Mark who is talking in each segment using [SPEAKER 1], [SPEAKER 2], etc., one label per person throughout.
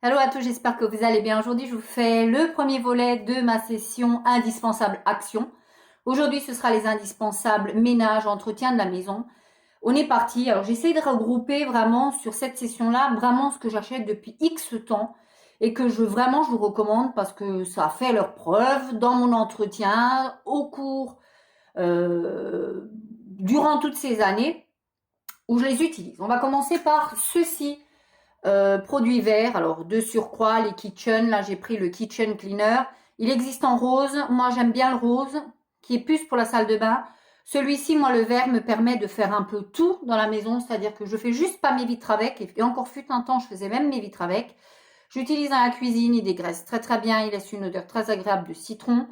[SPEAKER 1] Hello à tous, j'espère que vous allez bien. Aujourd'hui, je vous fais le premier volet de ma session indispensable action. Aujourd'hui, ce sera les indispensables ménage, entretien de la maison. On est parti. Alors, j'essaie de regrouper vraiment sur cette session-là, vraiment ce que j'achète depuis X temps et que je vous recommande parce que ça a fait leur preuve dans mon entretien au cours, durant toutes ces années où je les utilise. On va commencer par ceci. Produits verts, alors de surcroît, les kitchen, là j'ai pris le kitchen cleaner. Il existe en rose, moi j'aime bien le rose, qui est plus pour la salle de bain. Celui-ci, moi le vert me permet de faire un peu tout dans la maison, c'est-à-dire que je fais juste pas mes vitres avec, et encore fut un temps je faisais même mes vitres avec. J'utilise dans la cuisine, il dégraisse très très bien, il laisse une odeur très agréable de citron.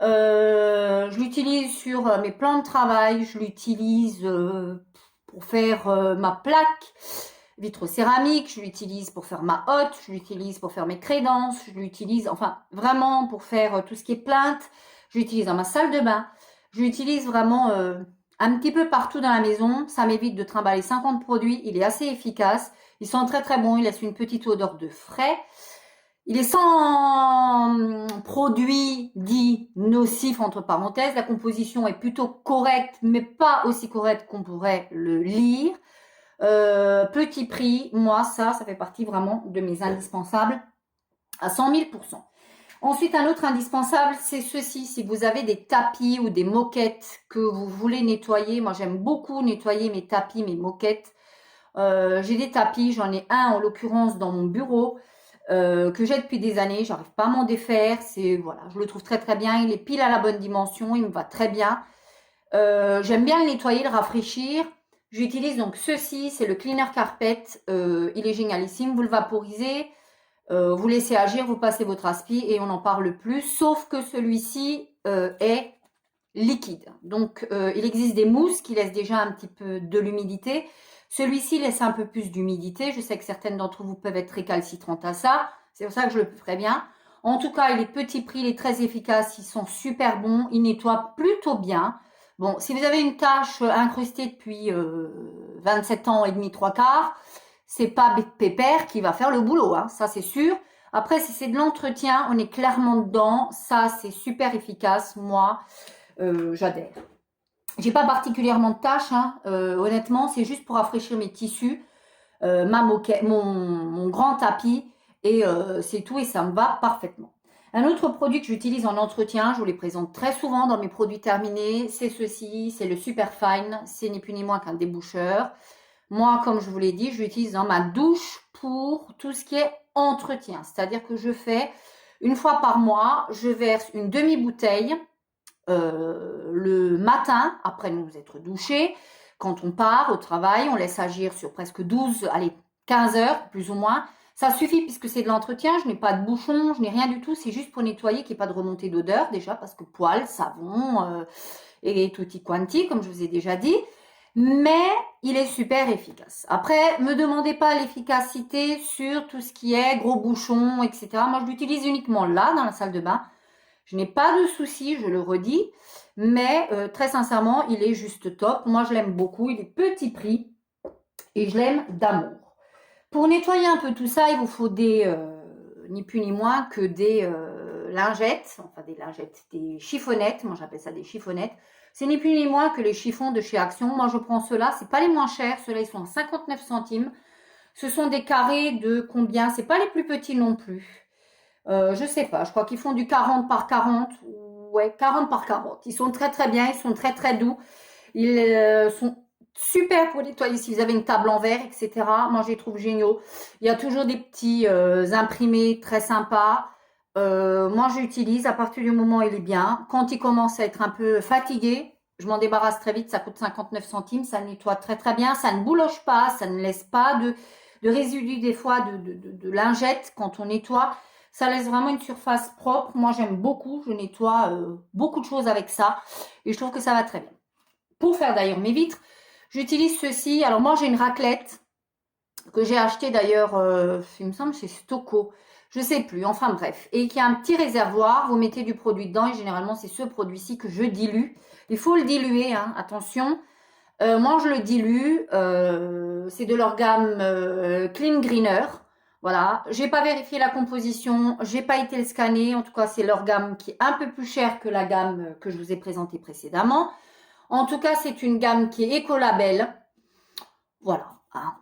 [SPEAKER 1] Je l'utilise sur mes plans de travail, je l'utilise pour faire ma plaque vitre céramique, je l'utilise pour faire ma hotte, je l'utilise pour faire mes crédences, je l'utilise, enfin, vraiment pour faire tout ce qui est plainte, je l'utilise dans ma salle de bain, je l'utilise vraiment un petit peu partout dans la maison, ça m'évite de trimballer 50 produits, il est assez efficace, ils sont très très bons, il laisse une petite odeur de frais, il est sans produits dits nocifs entre parenthèses, la composition est plutôt correcte, mais pas aussi correcte qu'on pourrait le lire. Petit prix, moi ça fait partie vraiment de mes indispensables à 100 000%. Ensuite, un autre indispensable, c'est ceci. Si vous avez des tapis ou des moquettes que vous voulez nettoyer, moi j'aime beaucoup nettoyer mes tapis, mes moquettes. J'ai des tapis, j'en ai un en l'occurrence dans mon bureau que j'ai depuis des années, j'arrive pas à m'en défaire. C'est voilà, je le trouve très très bien, il est pile à la bonne dimension, il me va très bien. J'aime bien le nettoyer, le rafraîchir. J'utilise donc ceci, c'est le cleaner carpet, il est génialissime, vous le vaporisez, vous laissez agir, vous passez votre aspi et on n'en parle plus, sauf que celui-ci est liquide. Donc il existe des mousses qui laissent déjà un petit peu de l'humidité, celui-ci laisse un peu plus d'humidité, je sais que certaines d'entre vous peuvent être récalcitrantes à ça, c'est pour ça que je le ferai bien. En tout cas, il est petit prix, il est très efficace, ils sont super bons, ils nettoient plutôt bien. Bon, si vous avez une tache incrustée depuis 27 ans et demi, trois quarts, c'est pas Pépère qui va faire le boulot, hein, ça c'est sûr. Après, si c'est de l'entretien, on est clairement dedans. Ça, c'est super efficace. Moi, j'adhère. J'ai pas particulièrement de tâches, hein, honnêtement. C'est juste pour rafraîchir mes tissus, ma moquette, mon grand tapis. Et c'est tout et ça me va parfaitement. Un autre produit que j'utilise en entretien, je vous les présente très souvent dans mes produits terminés, c'est ceci, c'est le Superfine, c'est ni plus ni moins qu'un déboucheur. Moi, comme je vous l'ai dit, je l'utilise dans ma douche pour tout ce qui est entretien. C'est-à-dire que je fais, une fois par mois, je verse une demi-bouteille le matin, après nous être douchés. Quand on part au travail, on laisse agir sur presque 12, allez, 15 heures, plus ou moins. Ça suffit puisque c'est de l'entretien, je n'ai pas de bouchon, je n'ai rien du tout, c'est juste pour nettoyer qu'il n'y ait pas de remontée d'odeur déjà, parce que poils, savon et tutti quanti, comme je vous ai déjà dit. Mais il est super efficace. Après, me demandez pas l'efficacité sur tout ce qui est gros bouchons, etc. Moi, je l'utilise uniquement là, dans la salle de bain. Je n'ai pas de soucis, je le redis, mais très sincèrement, il est juste top. Moi, je l'aime beaucoup, il est petit prix et je l'aime d'amour. Pour nettoyer un peu tout ça, il vous faut ni plus ni moins que des lingettes, enfin des lingettes, des chiffonnettes, moi j'appelle ça des chiffonnettes. C'est ni plus ni moins que les chiffons de chez Action. Moi je prends ceux-là, c'est pas les moins chers, ceux-là ils sont à 59 centimes. Ce sont des carrés de combien? C'est pas les plus petits non plus. Je sais pas, je crois qu'ils font du 40 par 40. Ouais, 40 par 40. Ils sont très très bien, ils sont très très doux. Ils sont super pour nettoyer si vous avez une table en verre, etc. Moi, je les trouve géniaux. Il y a toujours des petits imprimés très sympas. Moi, j'utilise à partir du moment où il est bien. Quand il commence à être un peu fatigué, je m'en débarrasse très vite. Ça coûte 59 centimes. Ça nettoie très très bien. Ça ne bouloche pas. Ça ne laisse pas de résidus des fois de lingettes quand on nettoie. Ça laisse vraiment une surface propre. Moi, j'aime beaucoup. Je nettoie beaucoup de choses avec ça. Et je trouve que ça va très bien. Pour faire d'ailleurs mes vitres, j'utilise ceci. Alors moi, j'ai une raclette que j'ai achetée d'ailleurs, il me semble, chez Stocco. Je sais plus, enfin bref. Et qui a un petit réservoir. Vous mettez du produit dedans et généralement, c'est ce produit-ci que je dilue. Il faut le diluer, hein, attention. Moi, je le dilue. C'est de leur gamme Clean Greener. Voilà, j'ai pas vérifié la composition, j'ai pas été le scanner. En tout cas, c'est leur gamme qui est un peu plus chère que la gamme que je vous ai présentée précédemment. En tout cas, c'est une gamme qui est écolabel. Voilà, hein,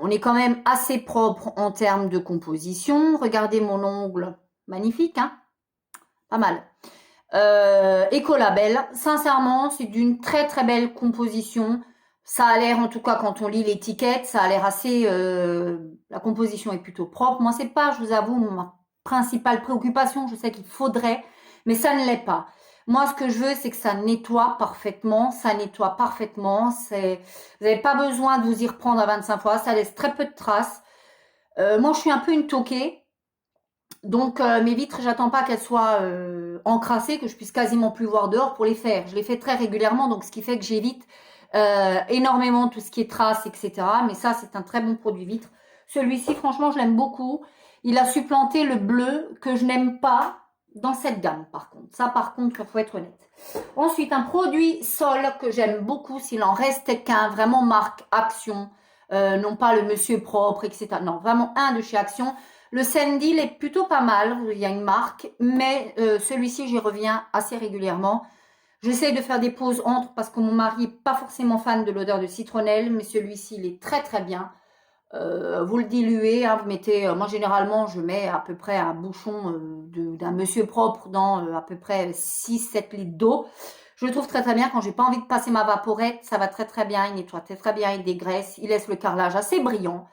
[SPEAKER 1] on est quand même assez propre en termes de composition. Regardez mon ongle, magnifique, hein, pas mal. Écolabel, sincèrement, c'est d'une très très belle composition. Ça a l'air, en tout cas, quand on lit l'étiquette, ça a l'air assez... la composition est plutôt propre. Moi, c'est pas, je vous avoue, ma principale préoccupation. Je sais qu'il faudrait, mais ça ne l'est pas. Moi, ce que je veux, c'est que ça nettoie parfaitement. Ça nettoie parfaitement. Vous n'avez pas besoin de vous y reprendre à 25 fois. Ça laisse très peu de traces. Moi, je suis un peu une toquée. Donc, mes vitres, j'attends pas qu'elles soient encrassées, que je puisse quasiment plus voir dehors pour les faire. Je les fais très régulièrement, donc ce qui fait que j'évite énormément tout ce qui est traces, etc. Mais ça, c'est un très bon produit vitre. Celui-ci, franchement, je l'aime beaucoup. Il a supplanté le bleu que je n'aime pas dans cette gamme, par contre. Ça, par contre, il faut être honnête. Ensuite, un produit sol que j'aime beaucoup, s'il en reste qu'un, vraiment marque Action, non pas le Monsieur Propre, etc. Non, vraiment un de chez Action. Le Sandil est plutôt pas mal, il y a une marque, mais celui-ci, j'y reviens assez régulièrement. J'essaie de faire des pauses entre parce que mon mari n'est pas forcément fan de l'odeur de citronnelle, mais celui-ci, il est très très bien. Vous le diluez, hein, vous mettez, moi généralement, je mets à peu près un bouchon d'un Monsieur Propre dans à peu près 6-7 litres d'eau. Je le trouve très très bien quand j'ai pas envie de passer ma vaporette, ça va très très bien, il nettoie très très bien, il dégraisse, il laisse le carrelage assez brillant.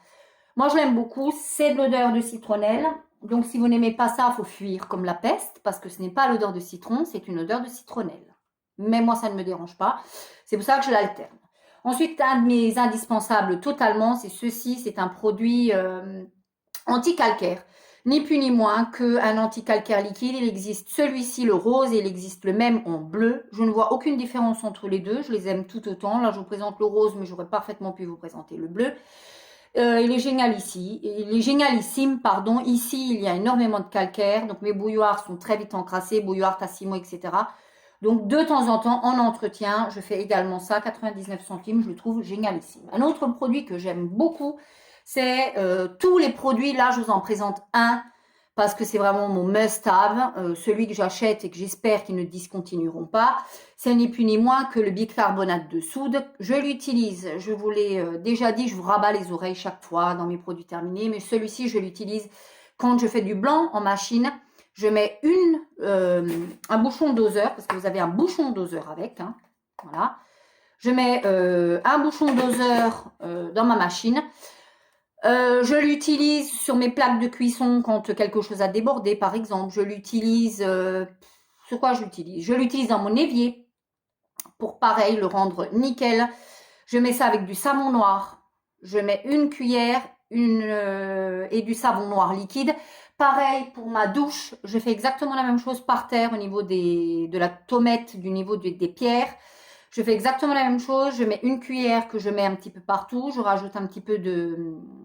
[SPEAKER 1] Moi, je l'aime beaucoup. C'est de l'odeur de citronnelle. Donc, si vous n'aimez pas ça, il faut fuir comme la peste parce que ce n'est pas l'odeur de citron, c'est une odeur de citronnelle. Mais moi, ça ne me dérange pas. C'est pour ça que je l'alterne. Ensuite, un de mes indispensables totalement, c'est ceci. C'est un produit anti-calcaire. Ni plus ni moins qu'un anti-calcaire liquide. Il existe celui-ci, le rose, et il existe le même en bleu. Je ne vois aucune différence entre les deux. Je les aime tout autant. Là, je vous présente le rose, mais j'aurais parfaitement pu vous présenter le bleu. Il est génial ici, il est génialissime, pardon. Ici, il y a énormément de calcaire, donc mes bouilloires sont très vite encrassées, bouilloire Tassimo, etc. Donc, de temps en temps, en entretien, je fais également ça, 99 centimes, je le trouve génialissime. Un autre produit que j'aime beaucoup, c'est tous les produits, là, je vous en présente un, parce que c'est vraiment mon must-have, celui que j'achète et que j'espère qu'ils ne discontinueront pas. C'est ni plus ni moins que le bicarbonate de soude. Je l'utilise, je vous l'ai déjà dit, je vous rabats les oreilles chaque fois dans mes produits terminés, mais celui-ci, je l'utilise quand je fais du blanc en machine. Je mets un bouchon doseur, parce que vous avez un bouchon doseur avec, hein, voilà. Je mets un bouchon doseur dans ma machine. Je l'utilise sur mes plaques de cuisson quand quelque chose a débordé, par exemple. Je l'utilise... sur quoi je l'utilise? Je l'utilise dans mon évier pour, pareil, le rendre nickel. Je mets ça avec du savon noir. Je mets une cuillère et du savon noir liquide. Pareil pour ma douche. Je fais exactement la même chose par terre au niveau de la tomette, du niveau des pierres. Je fais exactement la même chose, je mets une cuillère que je mets un petit peu partout, je rajoute un petit peu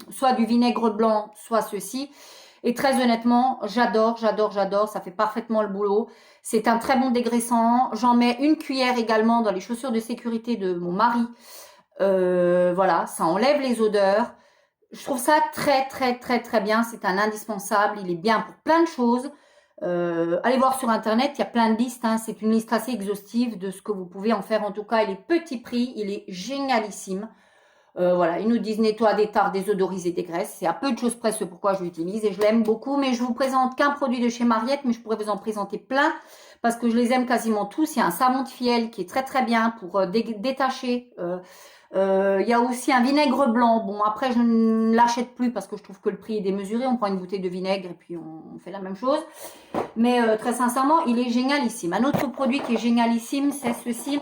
[SPEAKER 1] soit du vinaigre blanc, soit ceci. Et très honnêtement, j'adore, ça fait parfaitement le boulot. C'est un très bon dégraissant. J'en mets une cuillère également dans les chaussures de sécurité de mon mari. Voilà, ça enlève les odeurs. Je trouve ça très bien, c'est un indispensable, il est bien pour plein de choses. Allez voir sur internet, il y a plein de listes, hein. C'est une liste assez exhaustive de ce que vous pouvez en faire. En tout cas, il est petit prix, il est génialissime. Voilà, ils nous disent nettoie, détartre, désodorise et dégraisse. C'est à peu de choses près ce pourquoi je l'utilise et je l'aime beaucoup. Mais je vous présente qu'un produit de chez Mariette, mais je pourrais vous en présenter plein parce que je les aime quasiment tous. Il y a un savon de fiel qui est très bien pour détacher. Il y a aussi un vinaigre blanc. Bon, après, je ne l'achète plus parce que je trouve que le prix est démesuré. On prend une bouteille de vinaigre et puis on fait la même chose. Mais très sincèrement, il est génialissime. Un autre produit qui est génialissime, c'est ceci.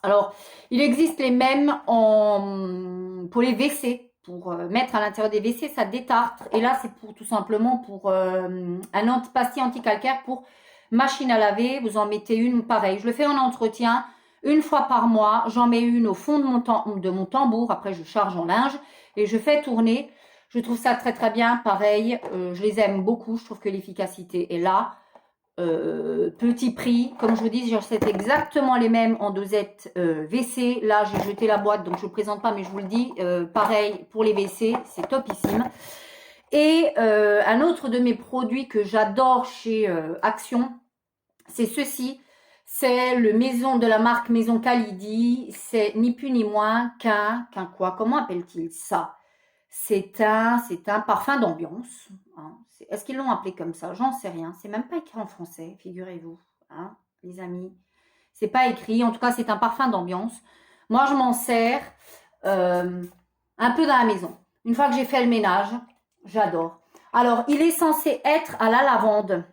[SPEAKER 1] Alors, il existe les mêmes pour les WC, pour mettre à l'intérieur des WC, ça détartre. Et là, c'est tout simplement pour un pastille anti-calcaire pour machine à laver. Vous en mettez une, pareil. Je le fais en entretien une fois par mois. J'en mets une au fond de mon tambour. Après, je charge en linge et je fais tourner. Je trouve ça très bien. Pareil, je les aime beaucoup. Je trouve que l'efficacité est là. Petit prix, comme je vous dis, j'achète exactement les mêmes en dosette WC. Là, j'ai jeté la boîte, donc je ne présente pas, mais je vous le dis. Pareil pour les WC, c'est topissime. Et un autre de mes produits que j'adore chez Action, c'est ceci. C'est le maison de la marque Maison Kalidi. C'est ni plus ni moins qu'un quoi? Comment appelle-t-il ça? C'est un parfum d'ambiance. Hein. Est-ce qu'ils l'ont appelé comme ça? J'en sais rien. C'est même pas écrit en français, figurez-vous, hein, les amis. C'est pas écrit. En tout cas, c'est un parfum d'ambiance. Moi, je m'en sers un peu dans la maison. Une fois que j'ai fait le ménage, j'adore. Alors, il est censé être à la lavande.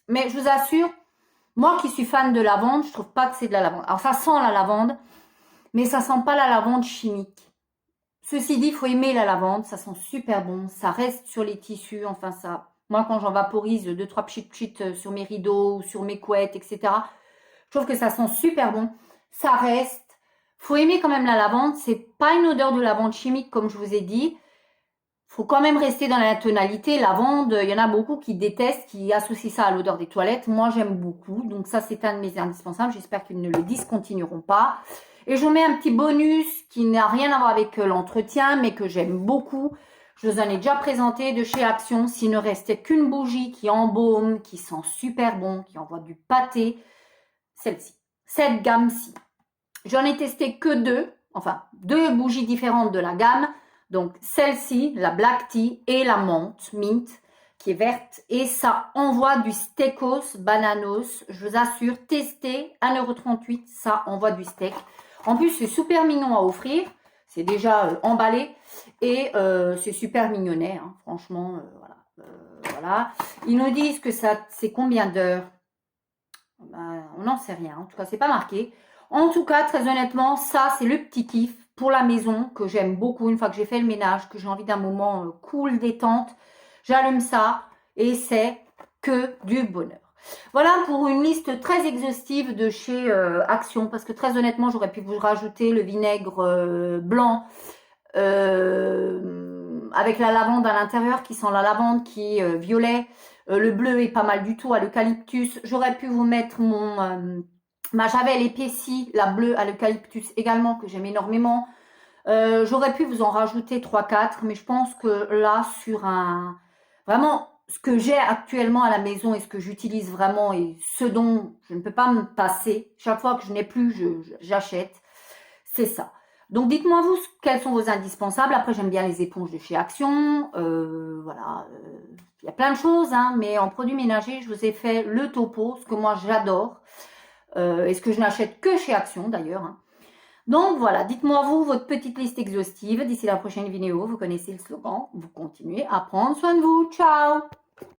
[SPEAKER 1] Mais je vous assure, moi qui suis fan de lavande, je trouve pas que c'est de la lavande. Alors, ça sent la lavande, mais ça sent pas la lavande chimique. Ceci dit, il faut aimer la lavande, ça sent super bon, ça reste sur les tissus, enfin ça. Moi, quand j'en vaporise 2-3 pchit sur mes rideaux, sur mes couettes, etc., je trouve que ça sent super bon. Ça reste. Faut aimer quand même la lavande. C'est pas une odeur de lavande chimique, comme je vous ai dit. Faut quand même rester dans la tonalité. Lavande, il y en a beaucoup qui détestent, qui associent ça à l'odeur des toilettes. Moi, j'aime beaucoup. Donc ça, c'est un de mes indispensables. J'espère qu'ils ne le discontinueront pas. Et je vous mets un petit bonus qui n'a rien à voir avec l'entretien, mais que j'aime beaucoup. Je vous en ai déjà présenté de chez Action. S'il ne restait qu'une bougie qui embaume, qui sent super bon, qui envoie du pâté, celle-ci. Cette gamme-ci. J'en ai testé que deux bougies différentes de la gamme. Donc celle-ci, la Black Tea et la menthe, mint, qui est verte. Et ça envoie du steakos bananos. Je vous assure, testez, 1,38 €, ça envoie du steak. En plus, c'est super mignon à offrir. C'est déjà emballé. Et c'est super mignonnet, hein, franchement. Voilà. Ils nous disent que ça, c'est combien d'heures? Ben, on n'en sait rien. En tout cas, c'est pas marqué. En tout cas, très honnêtement, ça, c'est le petit kiff pour la maison que j'aime beaucoup. Une fois que j'ai fait le ménage, que j'ai envie d'un moment cool, détente, j'allume ça et c'est que du bonheur. Voilà pour une liste très exhaustive de chez Action, parce que très honnêtement, j'aurais pu vous rajouter le vinaigre blanc avec la lavande à l'intérieur, qui sent la lavande, qui est violet. Le bleu est pas mal du tout, à l'eucalyptus. J'aurais pu vous mettre ma javel épaissie, la bleue à l'eucalyptus également, que j'aime énormément. J'aurais pu vous en rajouter 3-4, mais je pense que là, sur un... Vraiment, ce que j'ai actuellement à la maison et ce que j'utilise vraiment et ce dont je ne peux pas me passer, chaque fois que je n'ai plus, j'achète, c'est ça. Donc, dites-moi vous quels sont vos indispensables. Après, j'aime bien les éponges de chez Action. Voilà, il y a plein de choses, hein, mais en produits ménagers, je vous ai fait le topo, ce que moi j'adore. Et ce que je n'achète que chez Action d'ailleurs. Hein. Donc voilà, dites-moi vous votre petite liste exhaustive. D'ici la prochaine vidéo, vous connaissez le slogan. Vous continuez à prendre soin de vous. Ciao!